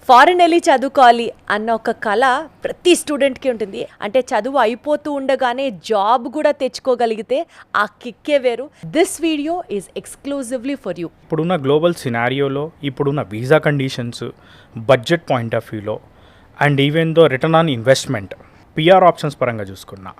Foreign వెళ్ళి చదువుకోవాలి అన్న ఒక కళ ప్రతి స్టూడెంట్కి ఉంటుంది. అంటే చదువు అయిపోతూ ఉండగానే జాబ్ కూడా తెచ్చుకోగలిగితే ఆ కిక్కే వేరు. This video is exclusively for you. ఇప్పుడున్న గ్లోబల్ సినారియోలో, ఇప్పుడున్న visa conditions, budget point of వ్యూలో and even though return on investment, PR options పరంగా చూసుకున్నా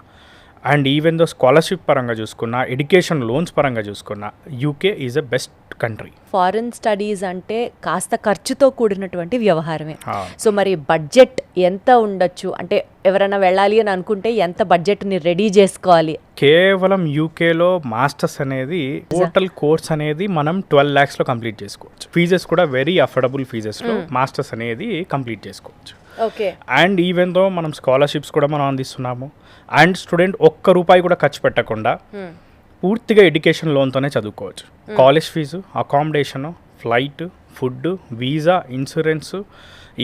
అండ్ ఈవెన్ దో స్కాలర్షిప్ పరంగా చూసుకున్నా, ఎడ్యుకేషన్ లోన్స్ పరంగా చూసుకున్నా, UK is a best country. Foreign studies అంటే కాస్త ఖర్చుతో కూడినటువంటి వ్యవహారమే. సో మరి బడ్జెట్ ఎంత ఉండొచ్చు, అంటే ఎవరైనా వెళ్ళాలి అని అనుకుంటే ఎంత బడ్జెట్ని రెడీ చేసుకోవాలి? కేవలం యూకేలో మాస్టర్స్ అనేది టోటల్ కోర్స్ అనేది మనం 12 lakhsలో కంప్లీట్ చేసుకోవచ్చు. ఫీజెస్ కూడా వెరీ అఫోర్డబుల్ ఫీజెస్లో మాస్టర్స్ అనేది కంప్లీట్ చేసుకోవచ్చు. ఓకే. అండ్ ఈవెన్ దో మనం స్కాలర్షిప్స్ కూడా మనం అందిస్తున్నాము. అండ్ స్టూడెంట్ ఒక్క రూపాయి కూడా ఖర్చు పెట్టకుండా పూర్తిగా ఎడ్యుకేషన్ లోన్తోనే చదువుకోవచ్చు. College fees, accommodation, flight, food, visa, insurance,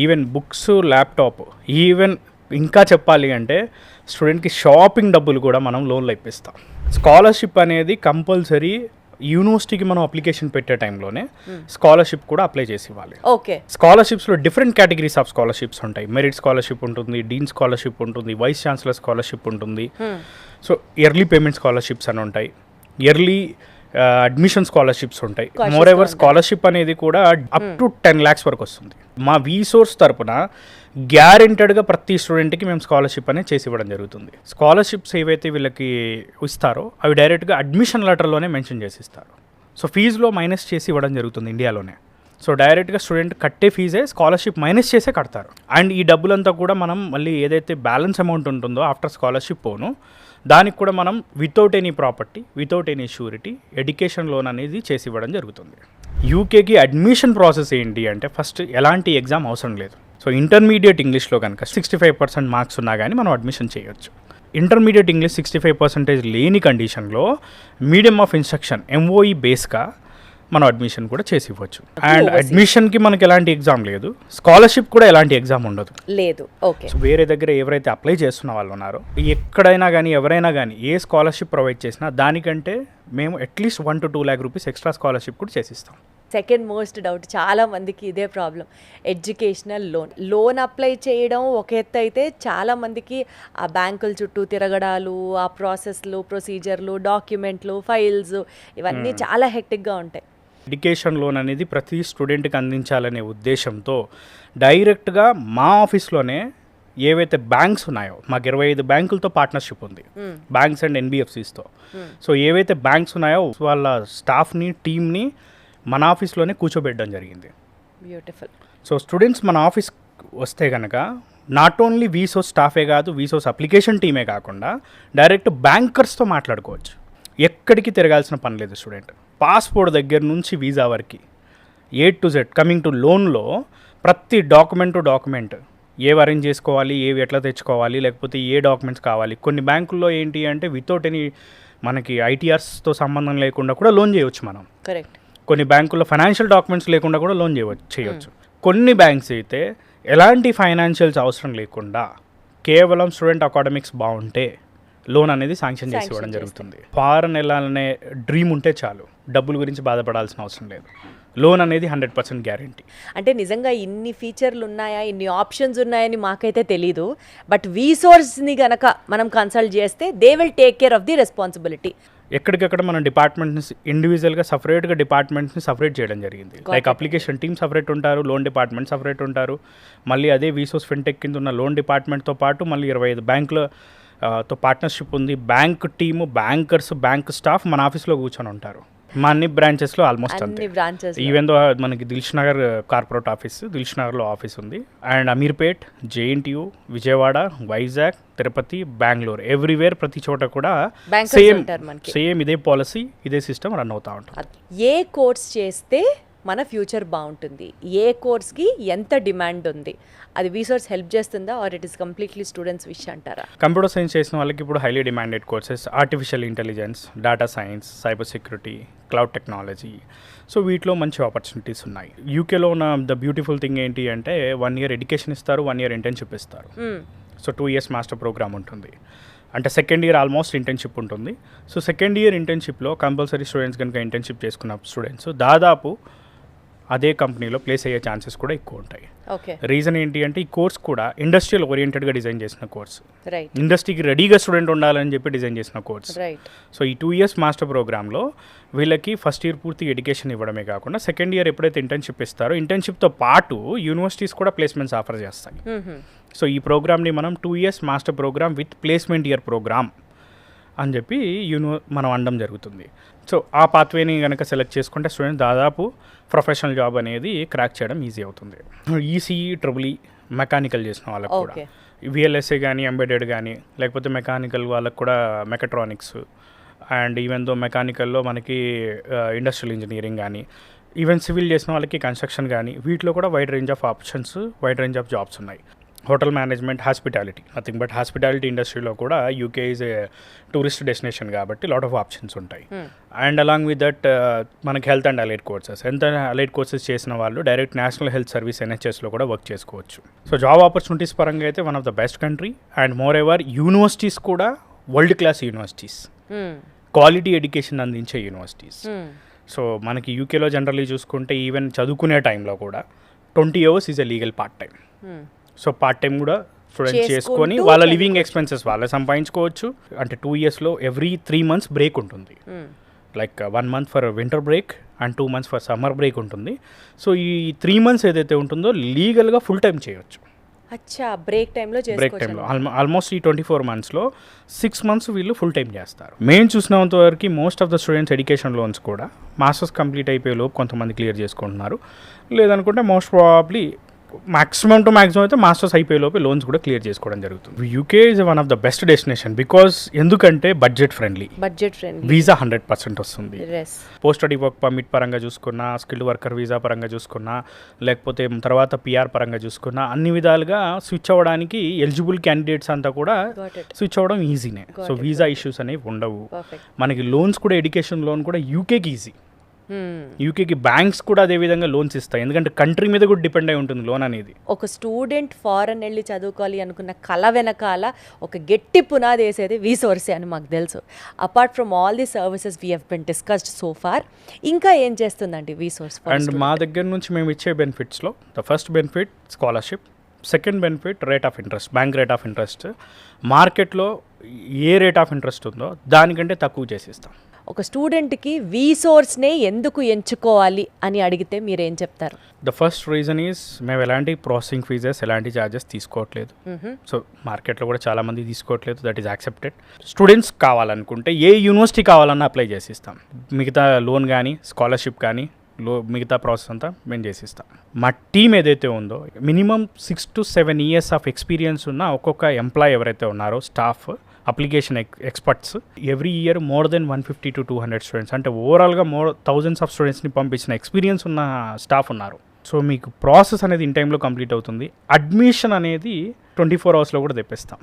even books, laptop, even ఇంకా చెప్పాలి అంటే స్టూడెంట్కి షాపింగ్ డబ్బులు కూడా మనం లోన్లో ఇప్పిస్తాం. స్కాలర్షిప్ అనేది కంపల్సరీ యూనివర్సిటీకి మనం అప్లికేషన్ పెట్టే టైంలోనే స్కాలర్షిప్ కూడా అప్లై చేసి ఇవ్వాలి. ఓకే. స్కాలర్షిప్స్లో డిఫరెంట్ కేటగిరీస్ ఆఫ్ స్కాలర్షిప్స్ ఉంటాయి. మెరిట్ స్కాలర్షిప్ ఉంటుంది, డీన్ స్కాలర్షిప్ ఉంటుంది, వైస్ ఛాన్సలర్ స్కాలర్షిప్ ఉంటుంది. సో ఎర్లీ పేమెంట్ స్కాలర్షిప్స్ అని ఉంటాయి, ఎర్లీ అడ్మిషన్ స్కాలర్షిప్స్ ఉంటాయి. మోర్ ఎవర్ స్కాలర్షిప్ అనేది కూడా అప్ టు 10 lakhs వరకు వస్తుంది. మా వీసోర్స్ తరపున గ్యారెంటెడ్గా ప్రతి స్టూడెంట్కి మేము స్కాలర్షిప్ అనేది చేసి ఇవ్వడం జరుగుతుంది. స్కాలర్షిప్స్ ఏవైతే వీళ్ళకి ఇస్తారో అవి డైరెక్ట్గా అడ్మిషన్ లెటర్లోనే మెన్షన్ చేసి ఇస్తారు. సో ఫీజులో మైనస్ చేసి ఇవ్వడం జరుగుతుంది ఇండియాలోనే. సో డైరెక్ట్గా స్టూడెంట్ కట్టే ఫీజే స్కాలర్షిప్ మైనస్ చేసే కడతారు. అండ్ ఈ డబ్బులంతా కూడా మనం మళ్ళీ ఏదైతే బ్యాలెన్స్ అమౌంట్ ఉంటుందో ఆఫ్టర్ స్కాలర్షిప్ పోను, దానికి కూడా మనం without any property, without any surety education loan అనేది చేసి ఇవ్వడం జరుగుతుంది. యూకేకి అడ్మిషన్ ప్రాసెస్ ఏంటి అంటే ఫస్ట్ ఎలాంటి ఎగ్జామ్ అవసరం లేదు. సో ఇంటర్మీడియట్ ఇంగ్లీష్లో కనుక 65% మార్క్స్ ఉన్నా కానీ మనం అడ్మిషన్ చేయొచ్చు. ఇంటర్మీడియట్ ఇంగ్లీష్ 65% లేని కండిషన్లో మీడియం ఆఫ్ ఇన్స్ట్రక్షన్ MOE బేస్గా మనం అడ్మిషన్ కూడా చేసి ఇవ్వచ్చు. అండ్ అడ్మిషన్కి మనకి ఎలాంటి ఎగ్జామ్ లేదు, స్కాలర్షిప్ కూడా ఎలాంటి ఎగ్జామ్ ఉండదు. లేదు. ఓకే. సో వేరే దగ్గర ఎవరైతే అప్లై చేస్తున్న వాళ్ళు ఉన్నారో ఎక్కడైనా కానీ ఎవరైనా కానీ ఏ స్కాలర్షిప్ ప్రొవైడ్ చేసినా దానికంటే మేము at least 1 to 2 lakh rupees extra scholarship కూడా చేసిస్తాం. సెకండ్ మోస్ట్ డౌట్, చాలా మందికి ఇదే ప్రాబ్లం, ఎడ్యుకేషనల్ లోన్ అప్లై చేయడం ఒక ఎత్తు అయితే చాలా మందికి ఆ బ్యాంకుల చుట్టూ తిరగడాలు, ఆ ప్రాసెస్లు, ప్రొసీజర్లు, డాక్యుమెంట్లు, ఫైల్స్ ఇవన్నీ చాలా హెక్టిక్గా ఉంటాయి. ఎడ్యుకేషన్ లోన్ అనేది ప్రతి స్టూడెంట్కి అందించాలనే ఉద్దేశంతో డైరెక్ట్గా మా ఆఫీస్లోనే ఏవైతే బ్యాంక్స్ ఉన్నాయో, మాకు 25 బ్యాంకులతో పార్ట్నర్షిప్ ఉంది, బ్యాంక్స్ అండ్ NBFCస్తో. సో ఏవైతే బ్యాంక్స్ ఉన్నాయో వాళ్ళ స్టాఫ్ని, టీమ్ని మన ఆఫీస్లోనే కూర్చోబెట్టడం జరిగింది. బ్యూటిఫుల్. సో స్టూడెంట్స్ మన ఆఫీస్ వస్తే కనుక నాట్ ఓన్లీ వీసోస్ స్టాఫే కాదు, వీసోస్ అప్లికేషన్ టీమే కాకుండా డైరెక్ట్ బ్యాంకర్స్తో మాట్లాడుకోవచ్చు. ఎక్కడికి తిరగాల్సిన పని లేదు. స్టూడెంట్ పాస్పోర్ట్ దగ్గర నుంచి వీసా వరకు A to Z coming to లోన్లో ప్రతి డాక్యుమెంట్ ఏవి అరేంజ్ చేసుకోవాలి, ఏవి ఎట్లా తెచ్చుకోవాలి, లేకపోతే ఏ డాక్యుమెంట్స్ కావాలి. కొన్ని బ్యాంకుల్లో ఏంటి అంటే వితౌట్ ఎనీ మనకి ITRస్తో సంబంధం లేకుండా కూడా లోన్ చేయవచ్చు మనం. కరెక్ట్. కొన్ని బ్యాంకుల్లో ఫైనాన్షియల్ డాక్యుమెంట్స్ లేకుండా కూడా లోన్ చేయవచ్చు. కొన్ని బ్యాంక్స్ అయితే ఎలాంటి ఫైనాన్షియల్స్ అవసరం లేకుండా కేవలం స్టూడెంట్ అకాడమిక్స్ బాగుంటే లోన్ అనేది శాంక్షన్ చేసి ఇవ్వడం జరుగుతుంది. ఫారెన్ వెళ్ళాలనే డ్రీమ్ ఉంటే చాలు, డబ్బుల గురించి బాధపడాల్సిన అవసరం లేదు. లోన్ అనేది 100% గ్యారంటీ. అంటే నిజంగా ఇన్ని ఫీచర్లు ఉన్నాయా, ఇన్ని ఆప్షన్స్ ఉన్నాయని మాకైతే తెలీదు. బట్ వీసోర్స్ని గనక మనం కన్సల్ట్ చేస్తే they will take care of the responsibility. ఎక్కడికక్కడ మనం డిపార్ట్మెంట్ని ఇండివిజువల్గా సపరేట్గా డిపార్ట్మెంట్స్ని సపరేట్ చేయడం జరిగింది. లైక్ అప్లికేషన్ టీమ్ సపరేట్ ఉంటారు, లోన్ డిపార్ట్మెంట్ సపరేట్ ఉంటారు. మళ్ళీ అదే వీసోస్ ఫిన్టెక్ కింద ఉన్న లోన్ డిపార్ట్మెంట్తో పాటు మళ్ళీ 25 బ్యాంకులతో పార్ట్నర్షిప్ ఉంది. Bank team, bankers, bank staff మన ఆఫీస్లో కూర్చొని ఉంటారు. మా అన్ని బ్రాంచెస్లో ఆల్మోస్ట్ అంతే. ఈవెన్ దో మనకి దిల్షునగర్ కార్పొరేట్ ఆఫీస్, దిల్షునగర్లో ఆఫీస్ ఉంది. And Ameerpet, JNTU, Vijayawada, Vizag, Tirupati, Bengaluru, everywhere ప్రతి చోట కూడా సేమ్ ఇదే పాలసీ, ఇదే సిస్టమ్ రన్ అవుతూ ఉంటుంది. ఏ కోర్స్ చేస్తే మన ఫ్యూచర్ బాగుంటుంది, ఏ కోర్స్కి ఎంత డిమాండ్ ఉంది, అది వీసోర్స్ హెల్ప్ చేస్తుందా or it is completely students wish అంటారా? కంప్యూటర్ సైన్స్ చేసిన వాళ్ళకి ఇప్పుడు highly demanded courses artificial intelligence, data science, cyber security, cloud technology. So వీటిలో మంచి ఆపర్చునిటీస్ ఉన్నాయి. యూకేలో ఉన్న ద బ్యూటిఫుల్ థింగ్ ఏంటి అంటే 1 year ఎడ్యుకేషన్ ఇస్తారు, 1 year ఇంటర్న్షిప్ ఇస్తారు. సో 2 years మాస్టర్ ప్రోగ్రామ్ ఉంటుంది. అంటే సెకండ్ ఇయర్ ఆల్మోస్ట్ ఇంటర్న్షిప్ ఉంటుంది. సో సెకండ్ ఇయర్ ఇంటర్న్షిప్లో కంపల్సరీ స్టూడెంట్స్ కనుక ఇంటర్న్షిప్ చేసుకున్న స్టూడెంట్స్ దాదాపు అదే కంపెనీలో ప్లేస్ అయ్యే ఛాన్సెస్ కూడా ఎక్కువ ఉంటాయి. ఓకే, రీజన్ ఏంటి అంటే ఈ కోర్స్ కూడా ఇండస్ట్రియల్ ఓరియంటెడ్గా డిజైన్ చేసిన కోర్స్, రైట్ ఇండస్ట్రీకి రెడీగా స్టూడెంట్ ఉండాలని చెప్పి డిజైన్ చేసిన కోర్స్. రైట్. సో ఈ 2 years మాస్టర్ ప్రోగ్రాంలో వీళ్ళకి ఫస్ట్ ఇయర్ పూర్తి ఎడ్యుకేషన్ ఇవ్వడమే కాకుండా సెకండ్ ఇయర్ ఎప్పుడైతే ఇంటర్న్షిప్ ఇస్తారో ఇంటర్న్షిప్తో పాటు యూనివర్సిటీస్ కూడా ప్లేస్మెంట్స్ ఆఫర్ చేస్తాయి. సో ఈ ప్రోగ్రామ్ని మనం 2 years master programme with placement year programme అని చెప్పి మనం అనడం జరుగుతుంది. సో ఆ పాత్వేని కనుక సెలెక్ట్ చేసుకుంటే స్టూడెంట్ దాదాపు ప్రొఫెషనల్ జాబ్ అనేది క్రాక్ చేయడం ఈజీ అవుతుంది. ఈసీఈ ట్రిపుల్ మెకానికల్ చేసిన వాళ్ళకు కూడా, విఎల్ఎస్ఏ కానీ ఎంబెడెడ్ కానీ, లేకపోతే మెకానికల్ వాళ్ళకు కూడా మెకట్రానిక్స్, అండ్ ఈవెన్ దో మెకానికల్లో మనకి ఇండస్ట్రియల్ ఇంజనీరింగ్ కానీ, ఈవెన్ సివిల్ చేసిన వాళ్ళకి కన్స్ట్రక్షన్ కానీ, వీటిలో కూడా wide range of options, wide range of jobs ఉన్నాయి. Hotel management, hospitality, nothing but hospitality ఇండస్ట్రీలో కూడా UK is a tourist destination కాబట్టి లాట్ ఆఫ్ ఆప్షన్స్ ఉంటాయి. అండ్ అలాంగ్ విత్ దట్ మనకి health and allied courses, allied courses చేసిన వాళ్ళు direct national health service NHSలో కూడా వర్క్ చేసుకోవచ్చు. సో జాబ్ ఆపర్చునిటీస్ పరంగా అయితే one of the best country. And moreover universities కూడా world class universities, quality education అందించే యూనివర్సిటీస్. సో మనకి యూకేలో జనరల్లీ చూసుకుంటే ఈవెన్ చదువుకునే టైంలో కూడా 20 hours is a legal part time. So part time కూడా స్టూడెంట్స్ చేసుకొని వాళ్ళ లివింగ్ ఎక్స్పెన్సెస్ వాళ్ళే సంపాదించుకోవచ్చు. అంటే 2 yearsలో ఎవ్రీ 3 months బ్రేక్ ఉంటుంది. Like 1 month for winter break and 2 months for summer break ఉంటుంది. సో ఈ 3 months ఏదైతే ఉంటుందో లీగల్గా ఫుల్ టైం చేయొచ్చు. అచ్చా, బ్రేక్ టైంలో ఆల్మోస్ట్ ఈ 24 monthsలో 6 months వీళ్ళు ఫుల్ టైం చేస్తారు. మేము చూసినంత వరకు most of the students education loans కూడా మాస్టర్స్ కంప్లీట్ అయిపోయే లోపు కొంతమంది క్లియర్ చేసుకుంటున్నారు. లేదనుకుంటే most probably maximum to maximum అయితే మాస్టర్స్ అయిపోయే లోపే లోన్స్ కూడా క్లియర్ చేసుకోవడం జరుగుతుంది. UK is one of the best destination because ఎందుకంటే బడ్జెట్ ఫ్రెండ్లీ, వీసా 100% వస్తుంది. పోస్ట్ స్టడీ వర్క్ పర్మిట్ పరంగా చూసుకున్నా, స్కిల్డ్ వర్కర్ వీసా పరంగా చూసుకున్నా, లేకపోతే తర్వాత PR పరంగా చూసుకున్నా, అన్ని విధాలుగా స్విచ్ అవ్వడానికి ఎలిజిబుల్ క్యాండిడేట్స్ అంతా కూడా స్విచ్ అవ్వడం ఈజీనే. సో వీసా ఇష్యూస్ అనేవి ఉండవు. మనకి లోన్స్ కూడా, ఎడ్యుకేషన్ లోన్ కూడా యూకేకి ఈజీ. యూకేకి బ్యాంక్స్ కూడా అదే విధంగా లోన్స్ ఇస్తాయి, ఎందుకంటే కంట్రీ మీద కూడా డిపెండ్ అయి ఉంటుంది లోన్ అనేది. ఒక స్టూడెంట్ ఫారెన్ వెళ్ళి చదువుకోవాలి అనుకున్న కళ వెనకాల ఒక గట్టి పునాది వేసేది వీసోర్సే అని మాకు తెలుసు. Apart from all the services we have been discussed so far, ఇంకా ఏం చేస్తుందండి వీసోర్స్? అండ్ మా దగ్గర నుంచి మేము ఇచ్చే బెనిఫిట్స్లో the first benefit scholarship, second benefit rate of interest, bank rate of interest మార్కెట్లో ఏ రేట్ ఆఫ్ ఇంట్రెస్ట్ ఉందో దానికంటే తక్కువ చేసిస్తాం. ఒక స్టూడెంట్కి వీసోర్స్నే ఎందుకు ఎంచుకోవాలి అని అడిగితే మీరేం చెప్తారు? ద ఫస్ట్ రీజన్ ఈజ్ మేము ఎలాంటి ప్రాసెసింగ్ ఫీజెస్, ఎలాంటి ఛార్జెస్ తీసుకోవట్లేదు. సో మార్కెట్లో కూడా చాలామంది తీసుకోవట్లేదు, దట్ ఈస్ యాక్సెప్టెడ్. స్టూడెంట్స్ కావాలనుకుంటే ఏ యూనివర్సిటీ కావాలన్నా అప్లై చేసిస్తాం. మిగతా లోన్ కానీ, స్కాలర్షిప్ కానీ, మిగతా ప్రాసెస్ అంతా మేము చేసిస్తాం. మా టీం ఏదైతే ఉందో minimum 6 to 7 years of experience ఉన్న ఒక్కొక్క ఎంప్లాయ్ ఎవరైతే ఉన్నారో, staff, application experts, every year more than 150 to 200 students, అంటే ఓవరాల్గా thousands ఆఫ్ స్టూడెంట్స్ని పంపించిన ఎక్స్పీరియన్స్ ఉన్న స్టాఫ్ ఉన్నారు. సో మీకు ప్రాసెస్ అనేది ఇన్ టైంలో కంప్లీట్ అవుతుంది. అడ్మిషన్ అనేది 24 hours కూడా తెప్పిస్తాం.